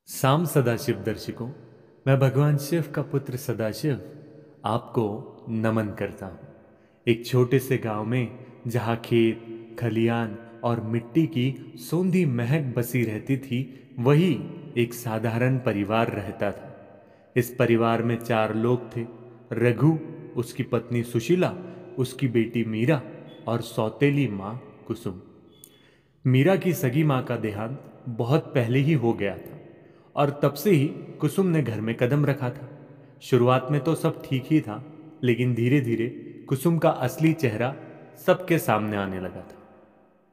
साम सदाशिव दर्शकों, मैं भगवान शिव का पुत्र सदाशिव आपको नमन करता हूँ। एक छोटे से गांव में जहाँ खेत, खलियान और मिट्टी की सोंधी महक बसी रहती थी, वही एक साधारण परिवार रहता था। इस परिवार में 4 लोग थे। रघु, उसकी पत्नी सुशीला, उसकी बेटी मीरा और सौतेली माँ कुसुम। मीरा की सगी माँ का देहांत बहुत पहले ही हो गया था और तब से ही कुसुम ने घर में कदम रखा था। शुरुआत में तो सब ठीक ही था, लेकिन धीरे धीरे कुसुम का असली चेहरा सबके सामने आने लगा था।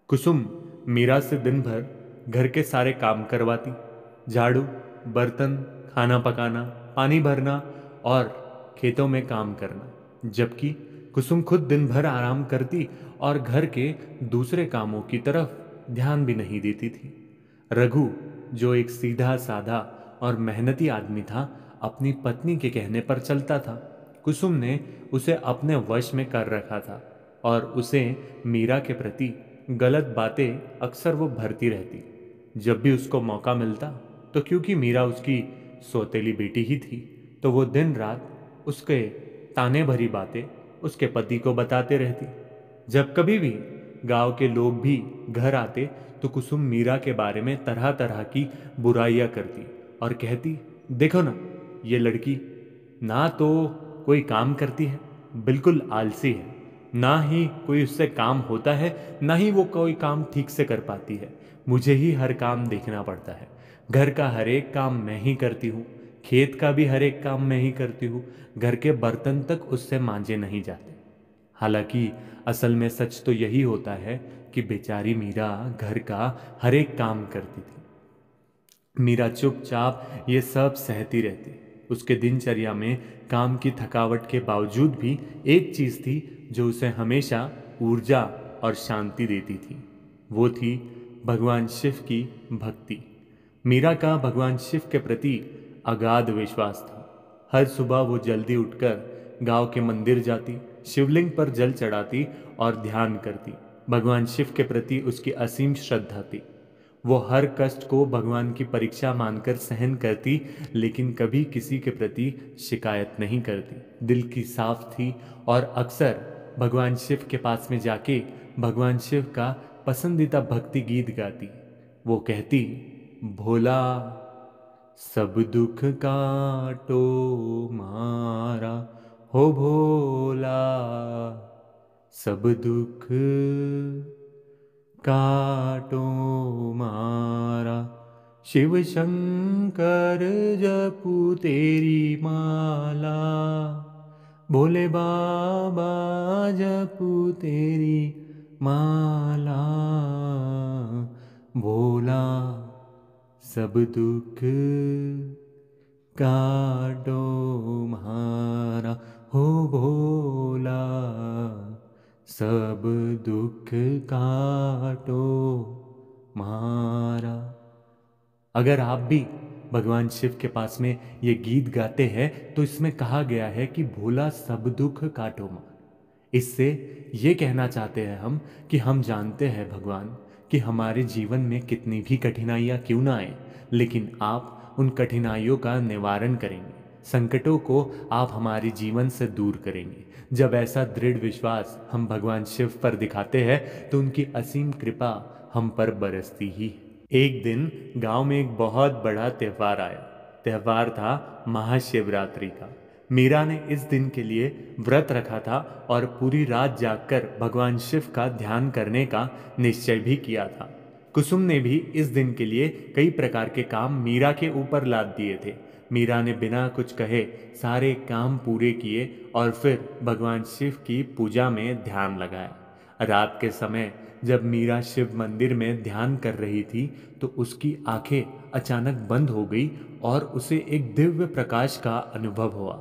कुसुम मीरा से दिन भर घर के सारे काम करवाती, झाड़ू, बर्तन, खाना पकाना, पानी भरना और खेतों में काम करना, जबकि कुसुम खुद दिन भर आराम करती और घर के दूसरे कामों की तरफ ध्यान भी नहीं देती थी। रघु, जो एक सीधा साधा और मेहनती आदमी था, अपनी पत्नी के कहने पर चलता था। कुसुम ने उसे अपने वश में कर रखा था और उसे मीरा के प्रति गलत बातें अक्सर वो भरती रहती। जब भी उसको मौका मिलता, तो क्योंकि मीरा उसकी सौतेली बेटी ही थी, तो वो दिन रात उसके ताने भरी बातें उसके पति को बताते रहती। जब कभी भी गांव के लोग भी घर आते, तो कुसुम मीरा के बारे में तरह तरह की बुराइयां करती और कहती, देखो ना, ये लड़की ना तो कोई काम करती है, बिल्कुल आलसी है, ना ही कोई उससे काम होता है, ना ही वो कोई काम ठीक से कर पाती है। मुझे ही हर काम देखना पड़ता है। घर का हर एक काम मैं ही करती हूँ, खेत का भी हर एक काम मैं ही करती हूँ, घर के बर्तन तक उससे मांजे नहीं जाते। हालांकि असल में सच तो यही होता है कि बेचारी मीरा घर का हर एक काम करती थी। मीरा चुपचाप ये सब सहती रहती। उसके दिनचर्या में काम की थकावट के बावजूद भी एक चीज थी जो उसे हमेशा ऊर्जा और शांति देती थी। वो थी भगवान शिव की भक्ति। मीरा का भगवान शिव के प्रति अगाध विश्वास था। हर सुबह वो जल्दी उठकर गांव के मंदिर जाती, शिवलिंग पर जल चढ़ाती और ध्यान करती। भगवान शिव के प्रति उसकी असीम श्रद्धा थी। वो हर कष्ट को भगवान की परीक्षा मानकर सहन करती, लेकिन कभी किसी के प्रति शिकायत नहीं करती। दिल की साफ थी और अक्सर भगवान शिव के पास में जाके भगवान शिव का पसंदीदा भक्ति गीत गाती। वो कहती, भोला सब दुख काटो मारा, हो भोला सब दुख काटो मारा, शिव शंकर जपू तेरी माला, भोले बाबा जपू तेरी माला, भोला सब दुख काटो म्हारा, हो भोला सब दुख काटो म्हारा। अगर आप भी भगवान शिव के पास में ये गीत गाते हैं, तो इसमें कहा गया है कि भोला सब दुख काटो मार। इससे ये कहना चाहते हैं हम कि हम जानते हैं भगवान कि हमारे जीवन में कितनी भी कठिनाइयाँ क्यों ना आए, लेकिन आप उन कठिनाइयों का निवारण करेंगे, संकटों को आप हमारे जीवन से दूर करेंगे। जब ऐसा दृढ़ विश्वास हम भगवान शिव पर दिखाते हैं, तो उनकी असीम कृपा हम पर बरसती ही है। एक दिन गांव में एक बहुत बड़ा त्योहार आया। त्योहार था महाशिवरात्रि का। मीरा ने इस दिन के लिए व्रत रखा था और पूरी रात जागकर भगवान शिव का ध्यान करने का निश्चय भी किया था। कुसुम ने भी इस दिन के लिए कई प्रकार के काम मीरा के ऊपर लाद दिए थे। मीरा ने बिना कुछ कहे सारे काम पूरे किए और फिर भगवान शिव की पूजा में ध्यान लगाया। रात के समय जब मीरा शिव मंदिर में ध्यान कर रही थी, तो उसकी आंखें अचानक बंद हो गई और उसे एक दिव्य प्रकाश का अनुभव हुआ।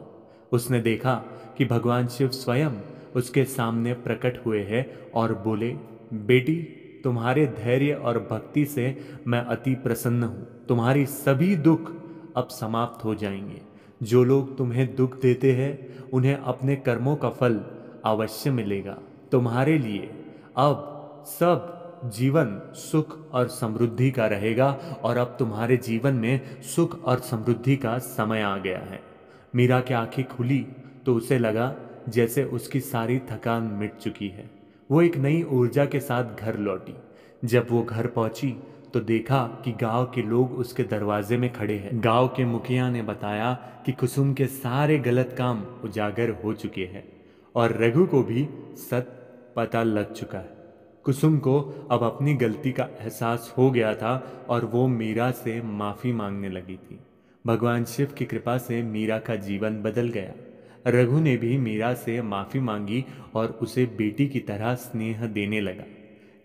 उसने देखा कि भगवान शिव स्वयं उसके सामने प्रकट हुए हैं और बोले, बेटी, तुम्हारे धैर्य और भक्ति से मैं अति प्रसन्न हूँ। तुम्हारी सभी दुख अब समाप्त हो जाएंगे। जो लोग तुम्हें दुख देते हैं, उन्हें अपने कर्मों का फल अवश्य मिलेगा। तुम्हारे लिए अब सब जीवन सुख और समृद्धि का रहेगा और अब तुम्हारे जीवन में सुख और समृद्धि का समय आ गया है। मीरा की आंखें खुली तो उसे लगा जैसे उसकी सारी थकान मिट चुकी है। वो एक नई ऊर्जा के साथ घर लौटी। जब वो घर पहुंची तो देखा कि गांव के लोग उसके दरवाजे में खड़े हैं। गांव के मुखिया ने बताया कि कुसुम के सारे गलत काम उजागर हो चुके हैं और रघु को भी सच पता लग चुका है। कुसुम को अब अपनी गलती का एहसास हो गया था और वो मीरा से माफी मांगने लगी थी। भगवान शिव की कृपा से मीरा का जीवन बदल गया। रघु ने भी मीरा से माफी मांगी और उसे बेटी की तरह स्नेह देने लगा।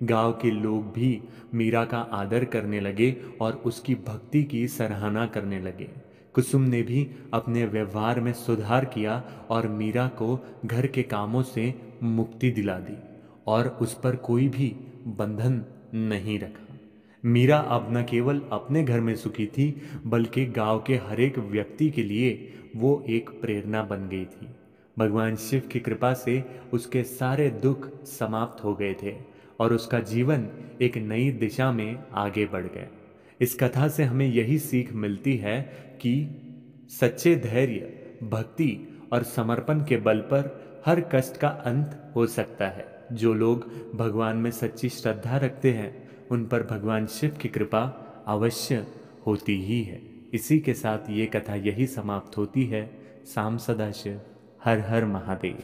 गांव के लोग भी मीरा का आदर करने लगे और उसकी भक्ति की सराहना करने लगे। कुसुम ने भी अपने व्यवहार में सुधार किया और मीरा को घर के कामों से मुक्ति दिला दी और उस पर कोई भी बंधन नहीं रखा। मीरा अब न केवल अपने घर में सुखी थी बल्कि गांव के हर एक व्यक्ति के लिए वो एक प्रेरणा बन गई थी। भगवान शिव की कृपा से उसके सारे दुख समाप्त हो गए थे और उसका जीवन एक नई दिशा में आगे बढ़ गया। इस कथा से हमें यही सीख मिलती है कि सच्चे धैर्य, भक्ति और समर्पण के बल पर हर कष्ट का अंत हो सकता है। जो लोग भगवान में सच्ची श्रद्धा रखते हैं उन पर भगवान शिव की कृपा अवश्य होती ही है। इसी के साथ ये कथा यही समाप्त होती है। साम सदाशिव, हर हर महादेव।